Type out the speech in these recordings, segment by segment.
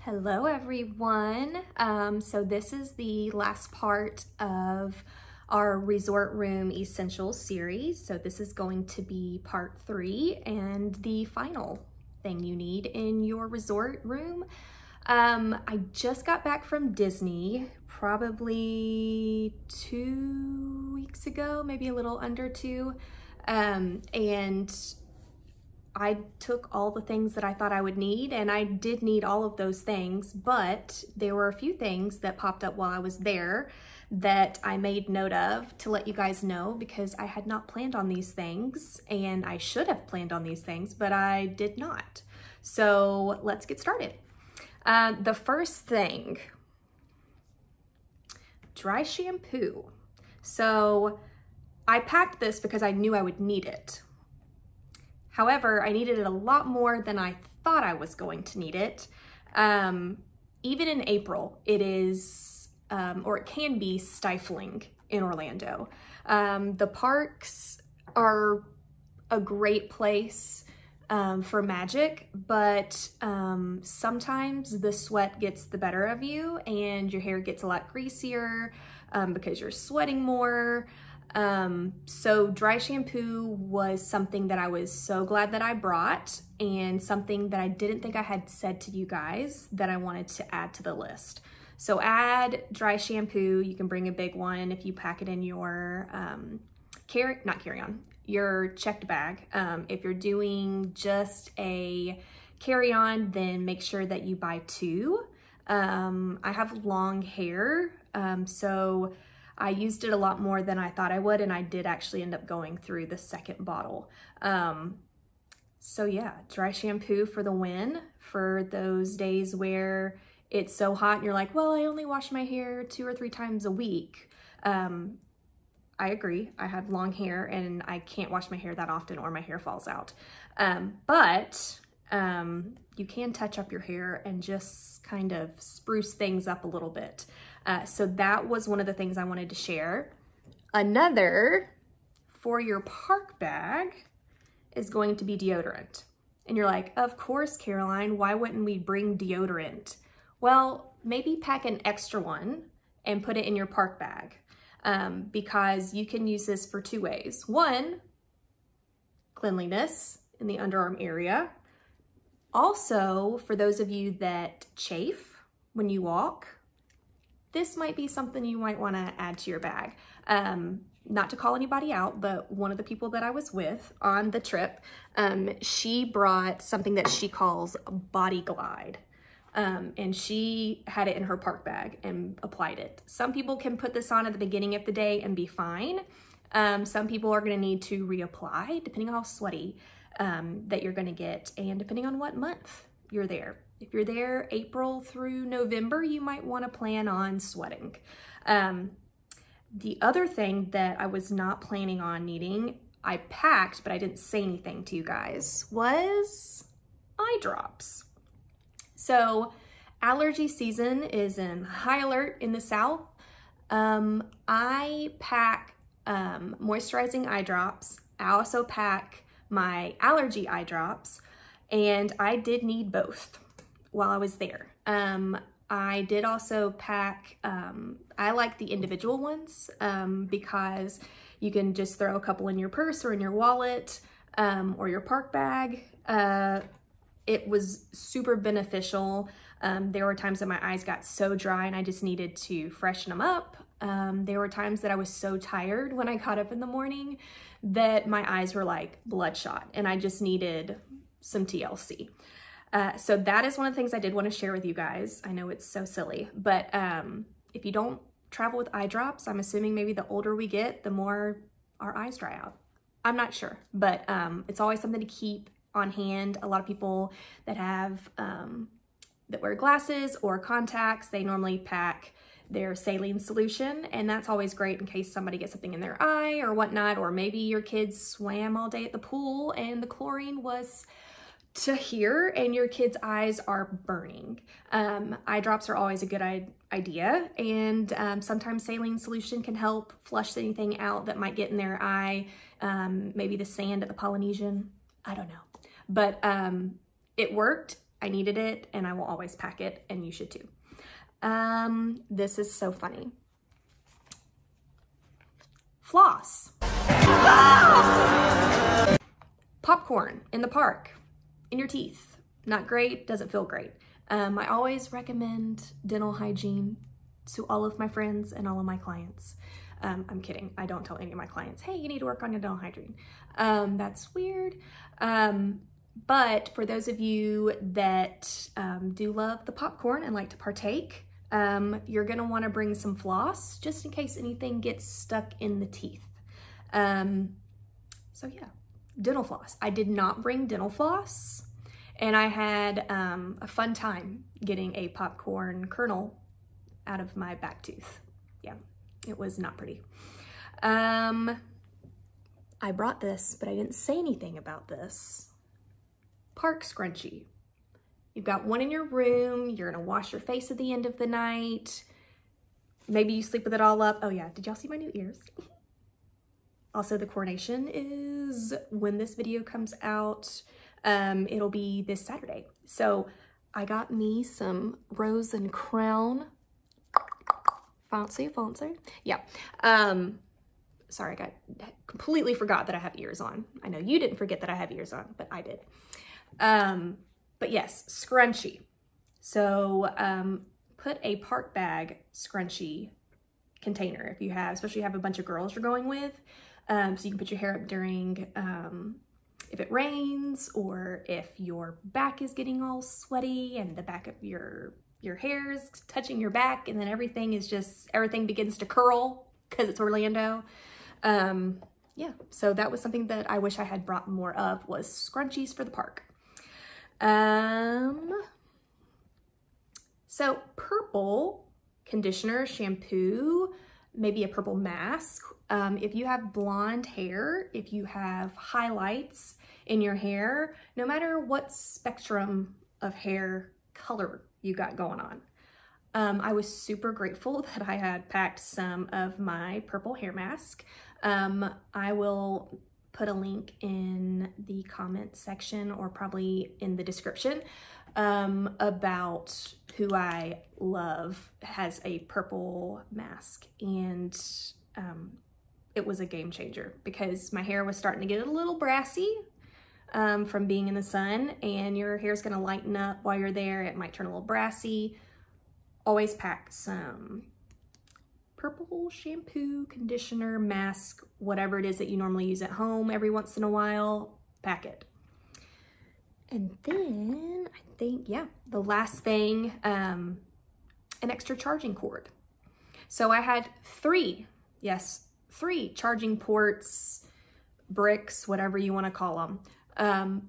Hello everyone. So this is the last part of our resort room essentials series. So this is going to be part 3 and the final thing you need in your resort room. I just got back from Disney probably 2 weeks ago, maybe a little under 2. And I took all the things that I thought I would need, and I did need all of those things, but there were a few things that popped up while I was there that I made note of to let you guys know, because I had not planned on these things, and I should have planned on these things, but I did not. So let's get started. The first thing, dry shampoo. So I packed this because I knew I would need it. However, I needed it a lot more than I thought I was going to need it. Even in April, it is, or it can be stifling in Orlando. The parks are a great place for magic, but sometimes the sweat gets the better of you and your hair gets a lot greasier because you're sweating more. So dry shampoo was something that I was so glad that I brought, and something that I didn't think I had said to you guys that I wanted to add to the list. So add dry shampoo. You can bring a big one if you pack it in your your checked bag. If you're doing just a carry-on, then make sure that you buy 2. I have long hair, so I used it a lot more than I thought I would, and I did actually end up going through the second bottle. So yeah, dry shampoo for the win for those days where it's so hot and you're like, well, I only wash my hair 2 or 3 times a week. I agree. I have long hair and I can't wash my hair that often or my hair falls out. But you can touch up your hair and just kind of spruce things up a little bit. So that was one of the things I wanted to share. Another for your park bag is going to be deodorant. And you're like, of course, Caroline, why wouldn't we bring deodorant? Well, maybe pack an extra one and put it in your park bag, because you can use this for 2 ways. One, cleanliness in the underarm area. Also, for those of you that chafe when you walk, this might be something you might want to add to your bag. Not to call anybody out, but one of the people that I was with on the trip, she brought something that she calls Body Glide. And she had it in her park bag and applied it. Some people can put this on at the beginning of the day and be fine. Some people are going to need to reapply depending on how sweaty that you're going to get, and depending on what month you're there. If you're there April through November, you might want to plan on sweating. The other thing that I was not planning on needing, I packed, but I didn't say anything to you guys, was eye drops. So allergy season is in high alert in the South. I pack moisturizing eye drops. I also pack my allergy eye drops, and I did need both while I was there. I did also pack, I like the individual ones because you can just throw a couple in your purse or in your wallet or your park bag. It was super beneficial. There were times that my eyes got so dry and I just needed to freshen them up. There were times that I was so tired when I got up in the morning that my eyes were like bloodshot and I just needed some TLC. So that is one of the things I did want to share with you guys. I know it's so silly, but if you don't travel with eye drops, I'm assuming maybe the older we get, the more our eyes dry out. I'm not sure, but it's always something to keep on hand. A lot of people that have, that wear glasses or contacts, they normally pack their saline solution, and that's always great in case somebody gets something in their eye or whatnot, or maybe your kids swam all day at the pool and the chlorine was to here and your kids' eyes are burning. Eye drops are always a good idea, and sometimes saline solution can help flush anything out that might get in their eye, maybe the sand at the Polynesian, I don't know. But it worked. I needed it and I will always pack it, and you should too. This is so funny. Floss. Popcorn in the park, in your teeth. Not great, doesn't feel great. I always recommend dental hygiene to all of my friends and all of my clients. I'm kidding, I don't tell any of my clients, hey, you need to work on your dental hygiene. That's weird. But for those of you that do love the popcorn and like to partake, you're gonna wanna bring some floss just in case anything gets stuck in the teeth. So yeah, dental floss. I did not bring dental floss, and I had a fun time getting a popcorn kernel out of my back tooth. Yeah, it was not pretty. I brought this, but I didn't say anything about this. Park scrunchie. You've got one in your room, you're gonna wash your face at the end of the night. Maybe you sleep with it all up. Oh yeah, did y'all see my new ears? Also, the coronation is when this video comes out. It'll be this Saturday. So I got me some rose and crown. Fancy, fancy. Yeah. Sorry, I completely forgot that I have ears on. I know you didn't forget that I have ears on, but I did. But yes, scrunchie. So put a park bag scrunchie container if you have, especially if you have a bunch of girls you're going with. So you can put your hair up during, if it rains, or if your back is getting all sweaty and the back of your hair is touching your back, and then everything begins to curl because it's Orlando. Yeah, so that was something that I wish I had brought more of, was scrunchies for the park. So purple conditioner, shampoo, maybe a purple mask. If you have blonde hair, if you have highlights in your hair, no matter what spectrum of hair color you got going on. I was super grateful that I had packed some of my purple hair mask. I will put a link in the comment section, or probably in the description, about who I love has a purple mask, and it was a game changer because my hair was starting to get a little brassy from being in the sun, and your hair's gonna lighten up while you're there. It might turn a little brassy. Always pack some purple shampoo, conditioner, mask, whatever it is that you normally use at home every once in a while, pack it. And then I think, yeah, the last thing, an extra charging cord. So I had three charging ports, bricks, whatever you want to call them.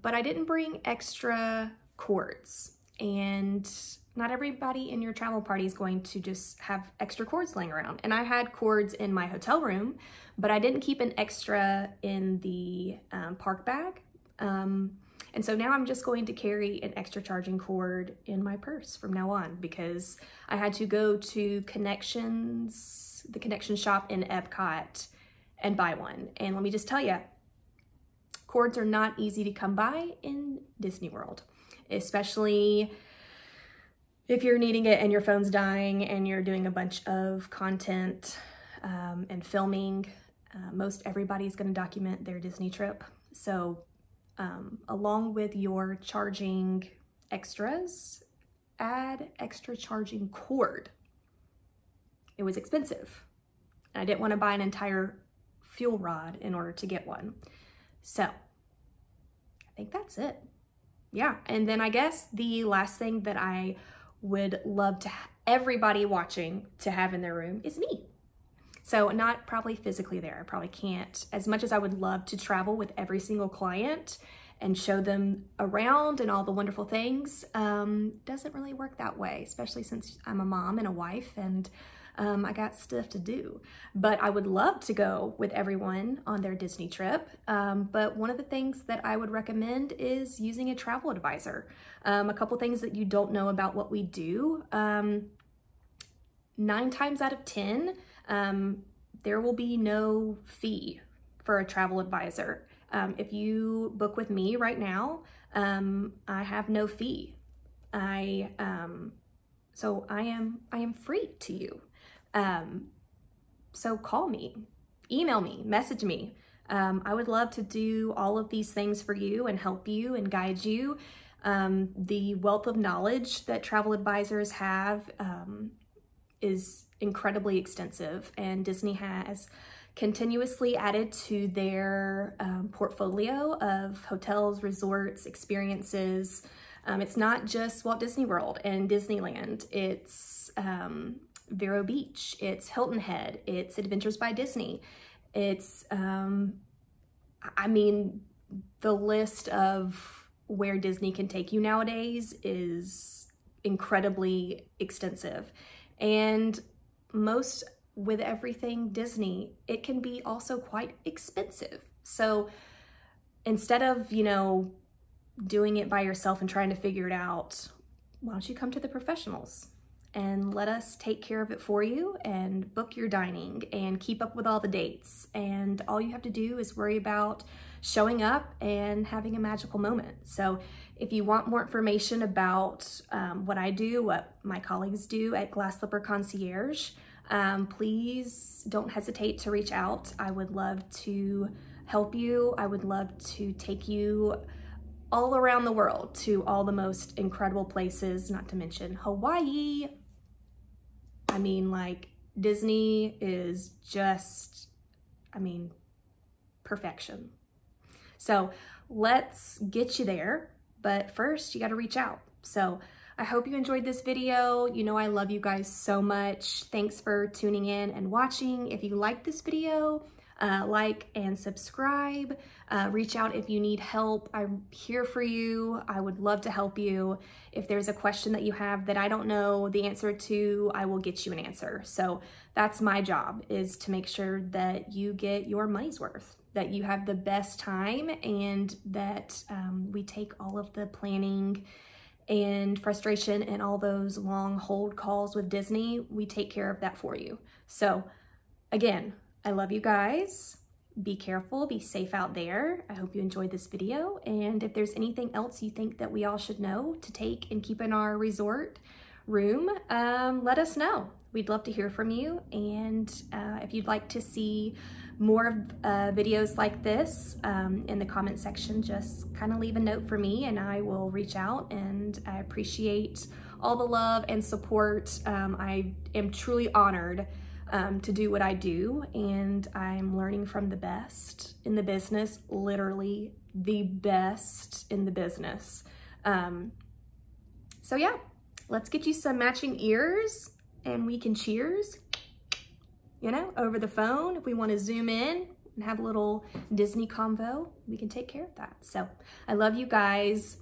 But I didn't bring extra cords, and not everybody in your travel party is going to just have extra cords laying around. And I had cords in my hotel room, but I didn't keep an extra in the park bag. And so now I'm just going to carry an extra charging cord in my purse from now on, because I had to go to the connection shop in Epcot and buy one. And let me just tell you, cords are not easy to come by in Disney World, especially if you're needing it and your phone's dying and you're doing a bunch of content and filming. Most everybody's going to document their Disney trip. So along with your charging extras, add extra charging cord. It was expensive, and I didn't want to buy an entire fuel rod in order to get one. So I think that's it. Yeah, and then I guess the last thing that I would love to everybody watching to have in their room is me. So not probably physically there. I probably can't, as much as I would love to travel with every single client and show them around and all the wonderful things, doesn't really work that way, especially since I'm a mom and a wife, and I got stuff to do. But I would love to go with everyone on their Disney trip. But one of the things that I would recommend is using a travel advisor. A couple things that you don't know about what we do. 9 times out of 10, there will be no fee for a travel advisor. If you book with me right now, I have no fee. So I am free to you. So call me, email me, message me. I would love to do all of these things for you and help you and guide you. The wealth of knowledge that travel advisors have is incredibly extensive, and Disney has continuously added to their portfolio of hotels, resorts, experiences. It's not just Walt Disney World and Disneyland. It's Vero Beach, it's Hilton Head, it's Adventures by Disney. It's, I mean, the list of where Disney can take you nowadays is incredibly extensive. And most with everything Disney, it can be also quite expensive. So instead of, you know, doing it by yourself and trying to figure it out, why don't you come to the professionals and let us take care of it for you and book your dining and keep up with all the dates. And all you have to do is worry about showing up and having a magical moment. So if you want more information about what I do, what my colleagues do at Glass Slipper Concierge, please don't hesitate to reach out. I would love to help you. I would love to take you all around the world to all the most incredible places, not to mention Hawaii. I mean, like, Disney is just, I mean, perfection. So let's get you there, but first you got to reach out. So I hope you enjoyed this video. You know I love you guys so much. Thanks for tuning in and watching. If you like this video, like and subscribe. Reach out if you need help. I'm here for you. I would love to help you. If there's a question that you have that I don't know the answer to, I will get you an answer. So that's my job, is to make sure that you get your money's worth, that you have the best time, and that we take all of the planning and frustration and all those long hold calls with Disney. We take care of that for you. So again, I love you guys. Be careful, be safe out there. I hope you enjoyed this video. And if there's anything else you think that we all should know to take and keep in our resort room, let us know. We'd love to hear from you. And if you'd like to see more videos like this in the comment section, just kind of leave a note for me and I will reach out. And I appreciate all the love and support. I am truly honored to do what I do, and I'm learning from the best in the business, literally the best in the business. So yeah, let's get you some matching ears and we can cheers, you know, over the phone. If we want to zoom in and have a little Disney convo, we can take care of that. So I love you guys.